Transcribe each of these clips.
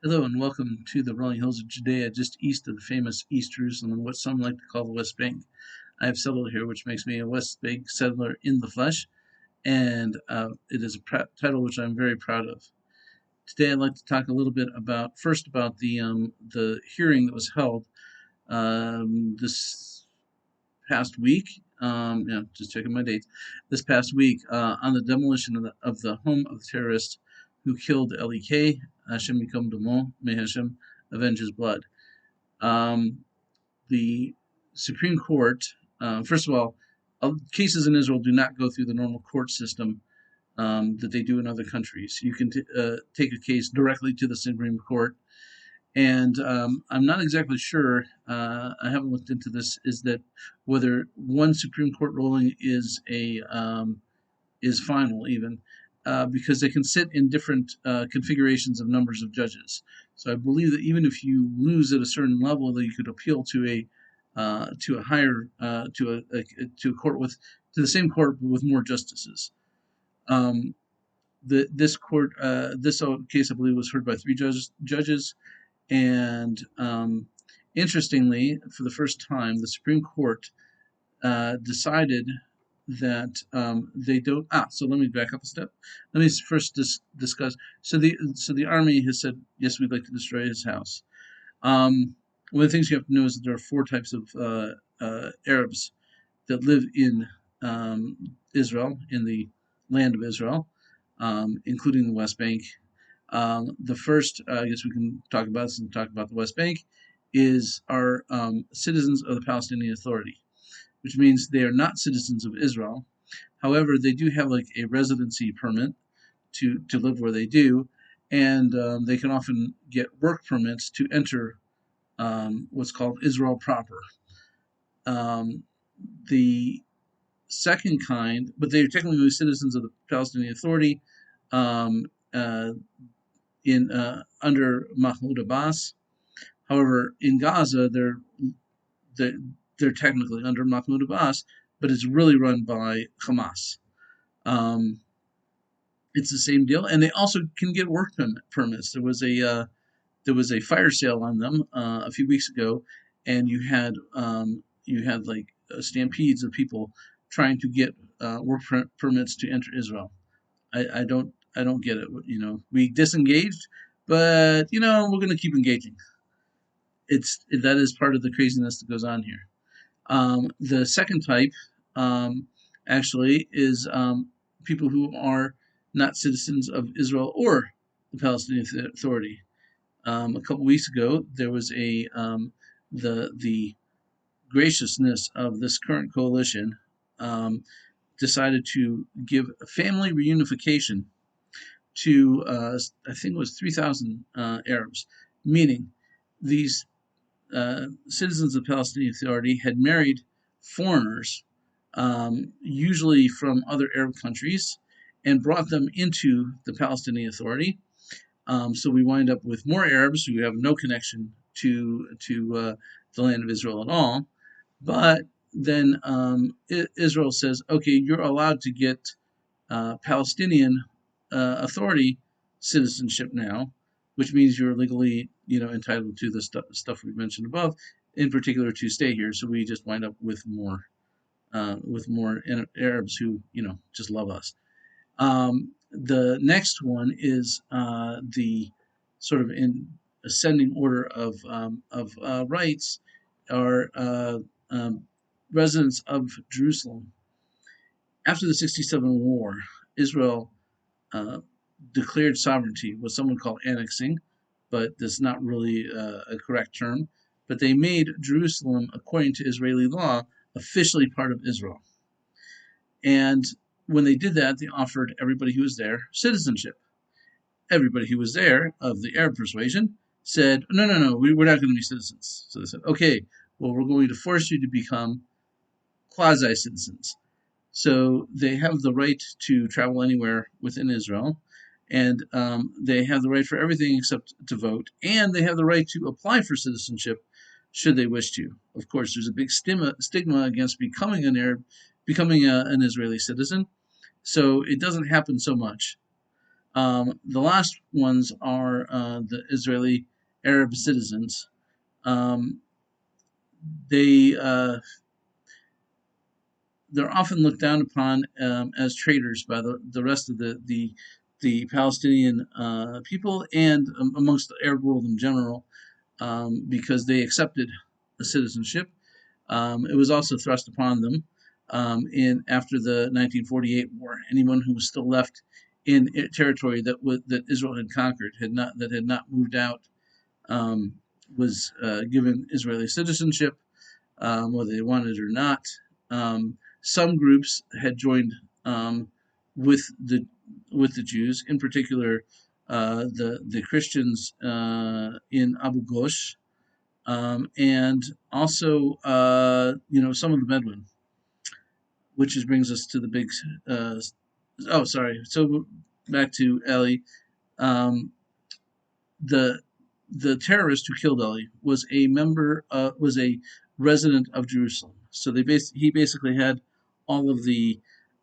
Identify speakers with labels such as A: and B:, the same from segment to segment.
A: Hello and welcome to the rolling hills of Judea, just east of the famous East Jerusalem and what some like to call the West Bank. I have settled here, which makes me a West Bank settler in the flesh, and it is a title which I'm very proud of. Today, I'd like to talk a little bit about the hearing that was held this past week. Just checking my dates. This past week on the demolition of the home of the terrorist who killed Lek. Hashem Yikom Damo, may Hashem avenge his blood. The Supreme Court, first of all, cases in Israel do not go through the normal court system that they do in other countries. You can take a case directly to the Supreme Court, and I'm not exactly sure. I haven't looked into this. Is that whether one Supreme Court ruling is final even, because they can sit in different configurations of numbers of judges. So I believe that even if you lose at a certain level, that you could appeal to a higher to a court with to the same court but with more justices. Um, this case I believe was heard by three judges, and interestingly, for the first time, the Supreme Court decided that they don't. So let me back up a step. Let me first discuss. So the army has said yes, we'd like to destroy his house. One of the things you have to know is that there are four types of Arabs that live in Israel, in the land of Israel, including the West Bank. The first, I guess we can talk about this and talk about the West Bank, are citizens of the Palestinian Authority, which means they are not citizens of Israel. However, they do have like a residency permit to live where they do, and they can often get work permits to enter what's called Israel proper. Um, the second kind, but they are technically citizens of the Palestinian Authority um, uh, in under Mahmoud Abbas. However, in Gaza, they're, they're technically under Mahmoud Abbas, but it's really run by Hamas. Um, it's the same deal, and they also can get work permits. There was a fire sale on them a few weeks ago, and you had like stampedes of people trying to get work permits to enter Israel. I don't get it. We disengaged, but we're going to keep engaging. That is part of the craziness that goes on here. The second type actually is people who are not citizens of Israel or the Palestinian Authority. A couple weeks ago, there was the graciousness of this current coalition decided to give family reunification to I think it was 3,000 Arabs, meaning these citizens of the Palestinian Authority had married foreigners, usually from other Arab countries, and brought them into the Palestinian Authority. So we wind up with more Arabs who have no connection to the land of Israel at all. But then Israel says, okay, you're allowed to get Palestinian Authority citizenship now, which means you're legally, entitled to the stuff we mentioned above, in particular to stay here. So we just wind up with more Arabs who, just love us. The next one is the sort of in ascending order of rights are residents of Jerusalem. After the 67 war, Israel uh, declared sovereignty, what someone called annexing, but that's not really a correct term. But they made Jerusalem, according to Israeli law, officially part of Israel. And when they did that, they offered everybody who was there citizenship. Everybody who was there of the Arab persuasion said, no, no, no, we're not going to be citizens. So they said, okay, well, we're going to force you to become quasi citizens. So they have the right to travel anywhere within Israel, and they have the right for everything except to vote, and they have the right to apply for citizenship should they wish to. Of course, there's a big stigma against becoming an Arab, becoming an Israeli citizen, so it doesn't happen so much. The last ones are the Israeli Arab citizens. Um, they they're often looked down upon as traitors by the rest of the Palestinian people and amongst the Arab world in general, because they accepted a citizenship. It was also thrust upon them in after the 1948 war. Anyone who was still left in territory that Israel had conquered, had not moved out, um, was given Israeli citizenship, whether they wanted it or not. Some groups had joined with the Jews, in particular the Christians in Abu Ghosh, and also some of the Bedouin, which brings us to the big. Oh, sorry. So back to Ellie. Um, the the terrorist who killed Ellie was a resident of Jerusalem. So he basically had all of the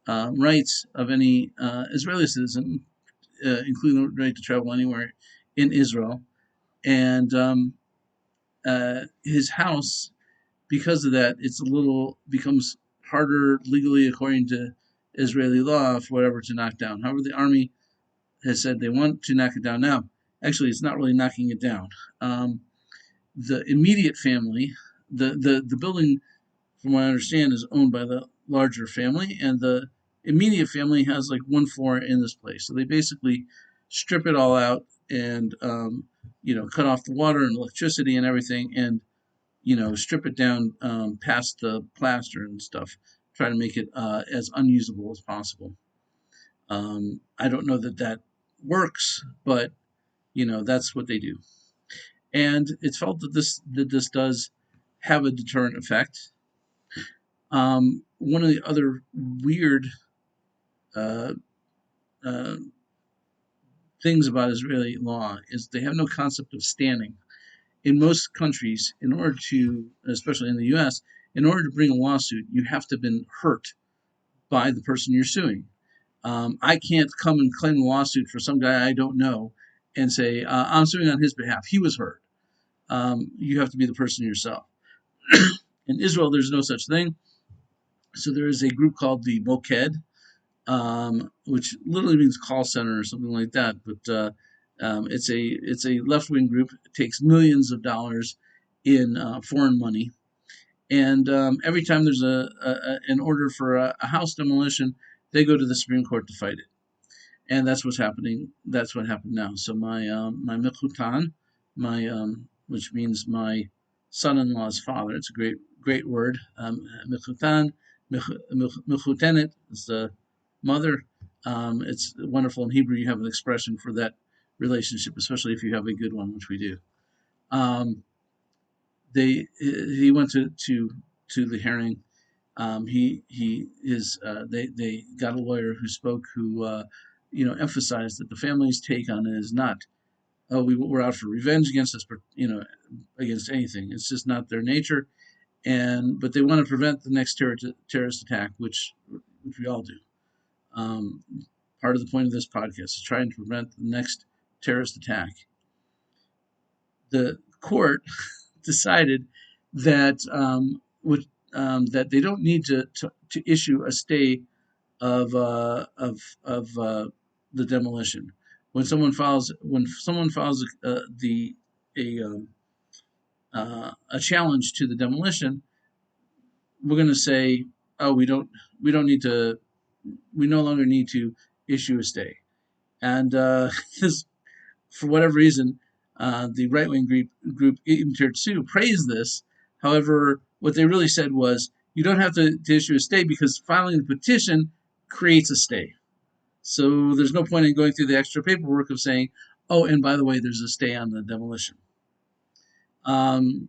A: rights of any Israeli citizen, including the right to travel anywhere in Israel. And his house, because of that, becomes harder legally according to Israeli law for whatever to knock down. However, the army has said they want to knock it down now. Actually, it's not really knocking it down. Um, the immediate family, the building, from what I understand, is owned by the larger family, and the immediate family has like one floor in this place. So they basically strip it all out and cut off the water and electricity and everything, and strip it down past the plaster and stuff, try to make it as unusable as possible. I don't know that that works, but that's what they do, and it's felt that this does have a deterrent effect. One of the other weird uh, uh, things about Israeli law is they have no concept of standing. In most countries, in order to, especially in the U.S., in order to bring a lawsuit, you have to have been hurt by the person you're suing. I can't come and claim a lawsuit for some guy I don't know and say I'm suing on his behalf. He was hurt. You have to be the person yourself. In Israel, there's no such thing. So there is a group called the Moked, which literally means call center or something like that. But it's a left wing group. It takes millions of dollars in foreign money, and every time there's an order for a house demolition, they go to the Supreme Court to fight it. And that's what's happening. That's what happened now. So my Mekutan, my which means my son-in-law's father. It's a great word. Mekutan, Mekutenet is the mother. It's wonderful in Hebrew. You have an expression for that relationship, especially if you have a good one, which we do. Um, he went to the hearing. He is they got a lawyer who spoke, who emphasized that the family's take on it is not, oh, we're out for revenge against us, but against anything. It's just not their nature, and but they want to prevent the next terrorist attack, which we all do. Um, Part of the point of this podcast is trying to prevent the next terrorist attack. The court decided that that they don't need to issue a stay of the demolition. When someone files the a challenge to the demolition, we're going to say, oh, we don't need to, we no longer need to issue a stay. And this, for whatever reason, the right wing group Inter2 praised this. However, what they really said was, you don't have to issue a stay because filing the petition creates a stay. So there's no point in going through the extra paperwork of saying, oh, and by the way, there's a stay on the demolition. Um,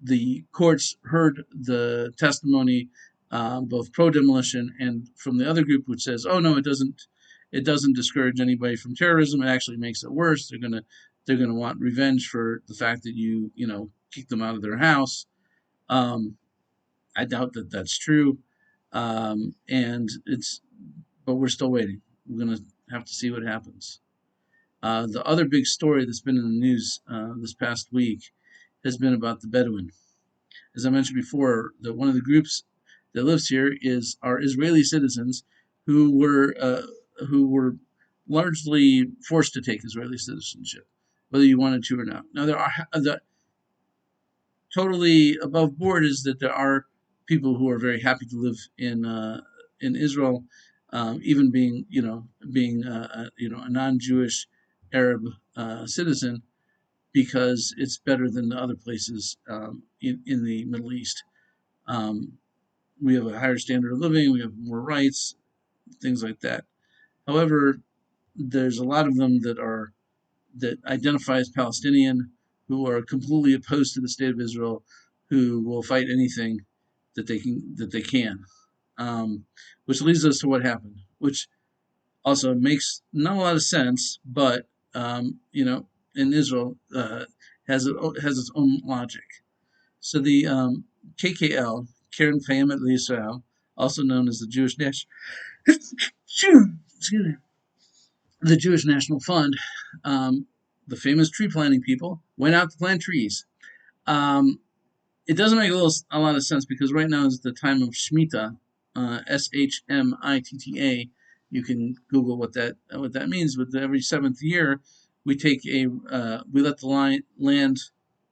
A: the courts heard the testimony, both pro demolition and from the other group, which says, oh no, it doesn't discourage anybody from terrorism. It actually makes it worse. They're gonna want revenge for the fact that you kicked them out of their house. Um, I doubt that that's true, and but we're still waiting. We're gonna have to see what happens. The other big story that's been in the news this past week has been about the Bedouin. As I mentioned before, one of the groups that lives here are Israeli citizens who were largely forced to take Israeli citizenship, whether you wanted to or not. Now, the totally above board is that there are people who are very happy to live in Israel, even being a non-Jewish Arab citizen, because it's better than the other places in the Middle East. Um, we have a higher standard of living, we have more rights, things like that. However, there's a lot of them that identify as Palestinian, who are completely opposed to the state of Israel, who will fight anything that they can. Which leads us to what happened, which also makes not a lot of sense, but in Israel has its own logic. So the KKL, Karen Kayemet L'Israel, also known as the Jewish National, excuse me, the Jewish National Fund, the famous tree planting people, went out to plant trees. Um, it doesn't make a lot of sense because right now is the time of Shemitah, Shmitta. You can Google what that means. But every seventh year, we let the land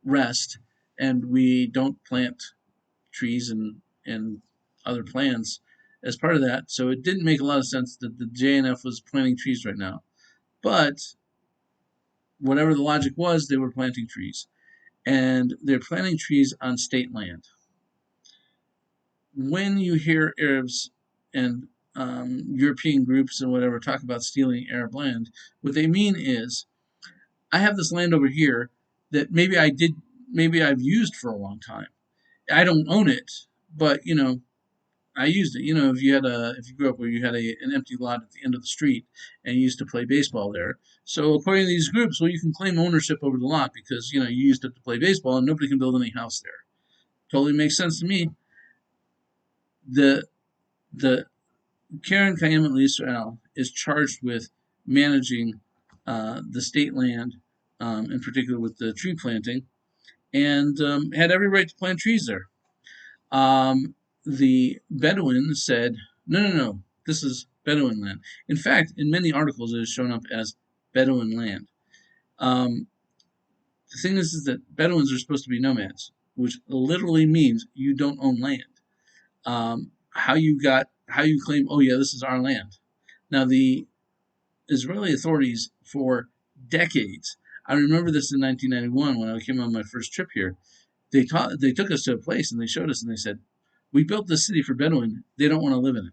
A: rest, and we don't plant trees and other plants as part of that. So it didn't make a lot of sense that the JNF was planting trees right now. But whatever the logic was, they were planting trees, and they're planting trees on state land. When you hear Arabs and European groups and whatever talk about stealing Arab land, what they mean is, I have this land over here that maybe I've used for a long time. I don't own it, but I used it. If you grew up where you had an empty lot at the end of the street and you used to play baseball there. So according to these groups, well, you can claim ownership over the lot because you used it to play baseball and nobody can build any house there. Totally makes sense to me. The the Karen Kayemet L'Israel is charged with managing the state land, in particular with the tree planting, and had every right to plant trees there. Um, the Bedouin said, no, no, no, this is Bedouin land. In fact, in many articles, it has shown up as Bedouin land. Um, the thing is that Bedouins are supposed to be nomads, which literally means you don't own land. How you claim, oh yeah, this is our land. Now, the Israeli authorities for decades, I remember this in 1991 when I came on my first trip here, they took us to a place and they showed us and they said, we built this city for Bedouin. They don't want to live in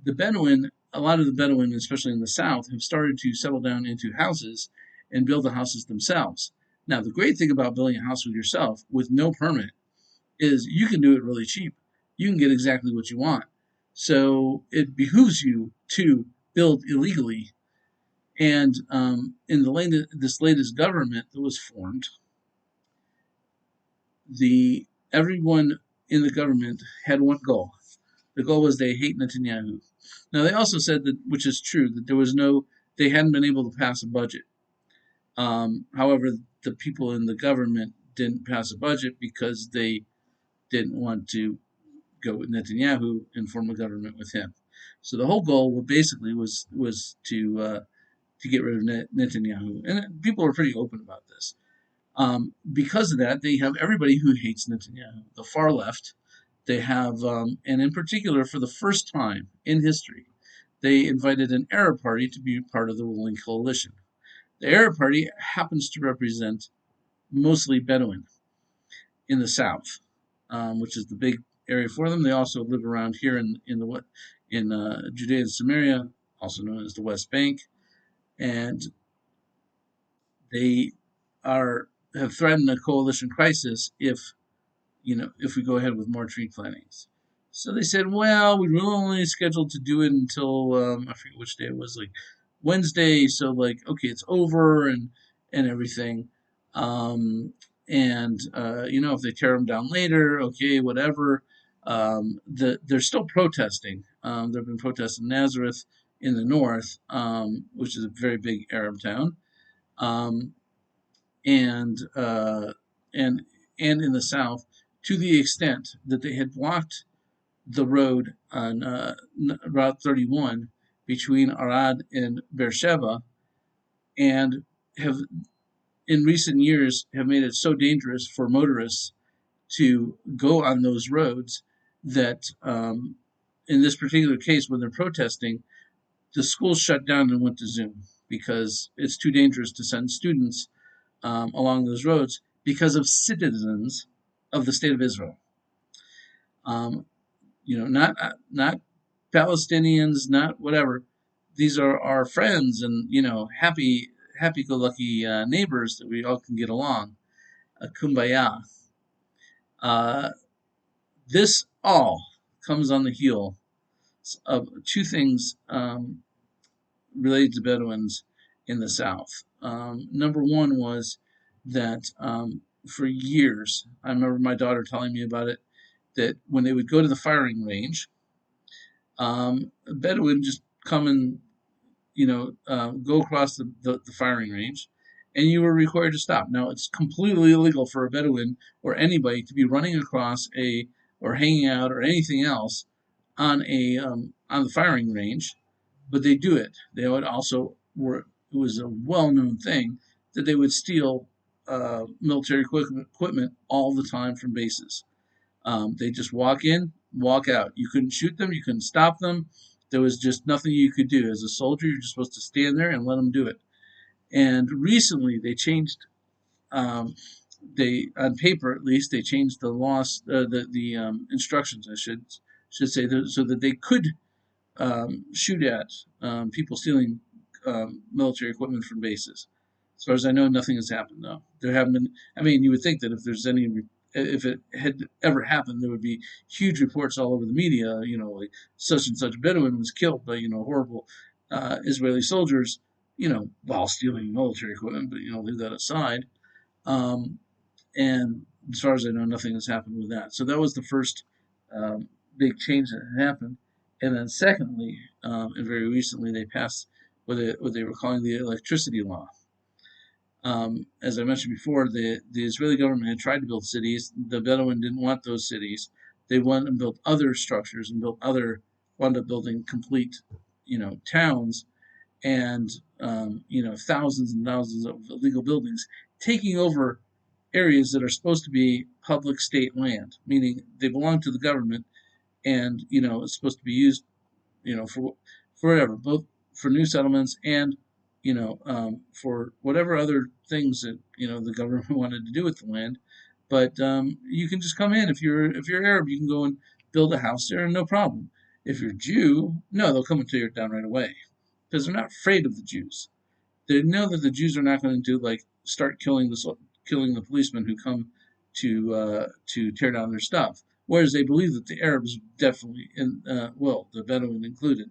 A: it. A lot of the Bedouin, especially in the south, have started to settle down into houses and build the houses themselves. Now, the great thing about building a house with yourself with no permit is you can do it really cheap. You can get exactly what you want. So it behooves you to build illegally. And in this latest government that was formed, the everyone in the government had one goal. The goal was they hate Netanyahu. Now they also said that, which is true, that they hadn't been able to pass a budget. However, the people in the government didn't pass a budget because they didn't want to go with Netanyahu and form a government with him. So the whole goal basically was to get rid of Netanyahu, and people are pretty open about this. Because of that, they have everybody who hates Netanyahu, the far left. They have, and in particular, for the first time in history, they invited an Arab party to be part of the ruling coalition. The Arab party happens to represent mostly Bedouin in the south, which is the big area for them. They also live around here in Judea and Samaria, also known as the West Bank, and they are have threatened a coalition crisis if we go ahead with more tree plantings. So they said, well, we were only scheduled to do it until I forget which day it was, like Wednesday. So like, okay, it's over and everything. Um, and if they tear them down later, okay, whatever. They're still protesting. They've been protesting in Nazareth, in the north, which is a very big Arab town, um, and and in the south, to the extent that they had blocked the road on Route 31 between Arad and Beersheba, and have in recent years have made it so dangerous for motorists to go on those roads that in this particular case, when they're protesting, the schools shut down and went to Zoom because it's too dangerous to send students along those roads because of citizens of the state of Israel. Um, not Palestinians, not whatever. These are our friends and happy-go-lucky neighbors that we all can get along. Kumbaya. Uh, this all comes on the heel of two things related to Bedouins in the South. Number one was that for years, I remember my daughter telling me about it, that when they would go to the firing range, a Bedouin just come and go across the firing range, and you were required to stop. Now, it's completely illegal for a Bedouin or anybody to be running across or hanging out or anything else on the firing range, but they do it. They would also it was a well-known thing that they would steal military equipment all the time from bases. They just walk in, walk out. You couldn't shoot them. You couldn't stop them. There was just nothing you could do. As a soldier, you're just supposed to stand there and let them do it. And recently, they changed. They on paper at least they changed the laws, the instructions. I should say so that they could shoot at people stealing military equipment from bases. As far as I know, nothing has happened though. There haven't been. I mean, you would think that if it had ever happened, there would be huge reports all over the media. Like such and such Bedouin was killed by horrible Israeli soldiers. While stealing military equipment, but leave that aside. Um, and as far as I know, nothing has happened with that. So that was the first um, big change that had happened. And then, secondly, and very recently, they passed what they were calling the electricity law. As I mentioned before, the Israeli government had tried to build cities. The Bedouin didn't want those cities. They wanted to build other structures and wound up building complete, towns and thousands and thousands of illegal buildings, taking over areas that are supposed to be public state land, meaning they belong to the government, and it's supposed to be used, for whatever, both for new settlements and for whatever other things that the government wanted to do with the land. But you can just come in if you're Arab, you can go and build a house there, and no problem. If you're Jew, no, they'll come and tear it down right away because they're not afraid of the Jews. They know that the Jews are not going to start killing the policemen who come to tear down their stuff. Whereas they believe that the Arabs definitely, and the Bedouin included,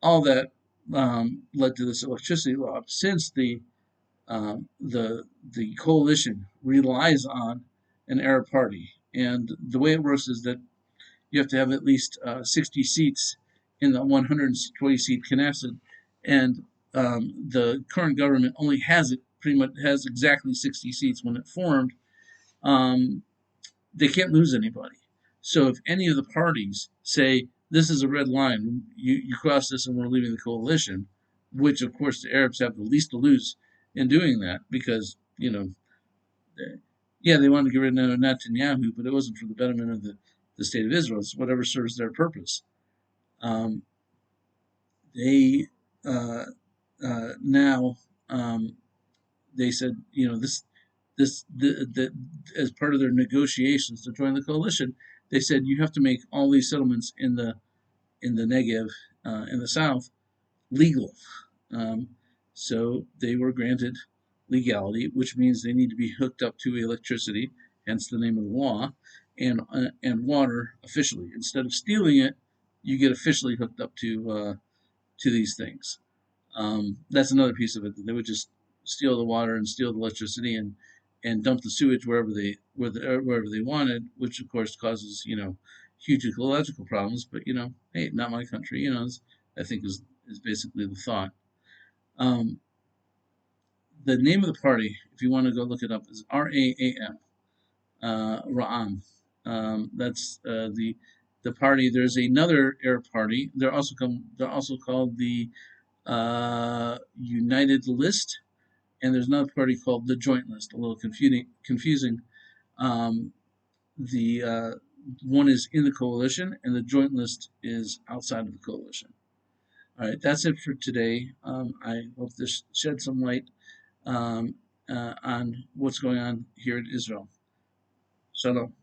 A: all that led to this electricity law. Since the coalition relies on an Arab party, and the way it works is that you have to have at least 60 seats in the 120 seat Knesset, and the current government only pretty much has exactly 60 seats when it formed. Um, they can't lose anybody. So if any of the parties say this is a red line, you cross this and we're leaving the coalition, which of course the Arabs have the least to lose in doing that because yeah, they wanted to get rid of Netanyahu, but it wasn't for the betterment of the state of Israel. It's whatever serves their purpose. Um, they uh, now they said, as part of their negotiations to join the coalition, they said you have to make all these settlements in the Negev in the south legal. Um, so they were granted legality, which means they need to be hooked up to electricity, hence the name of the law, and water officially. Instead of stealing it, you get officially hooked up to these things. That's another piece of it. That they would just steal the water and steal the electricity and dump the sewage wherever they wanted, which of course causes huge ecological problems, but hey, not my country. I think is basically the thought. Um, the name of the party, if you want to go look it up, is RAM, Ra'am. That's the party. There's another Arab party. They're also called the United List, and there's another party called the Joint List. A little confusing. Um, the one is in the coalition, and the Joint List is outside of the coalition. All right, that's it for today. I hope this shed some light on what's going on here in Israel. Shalom.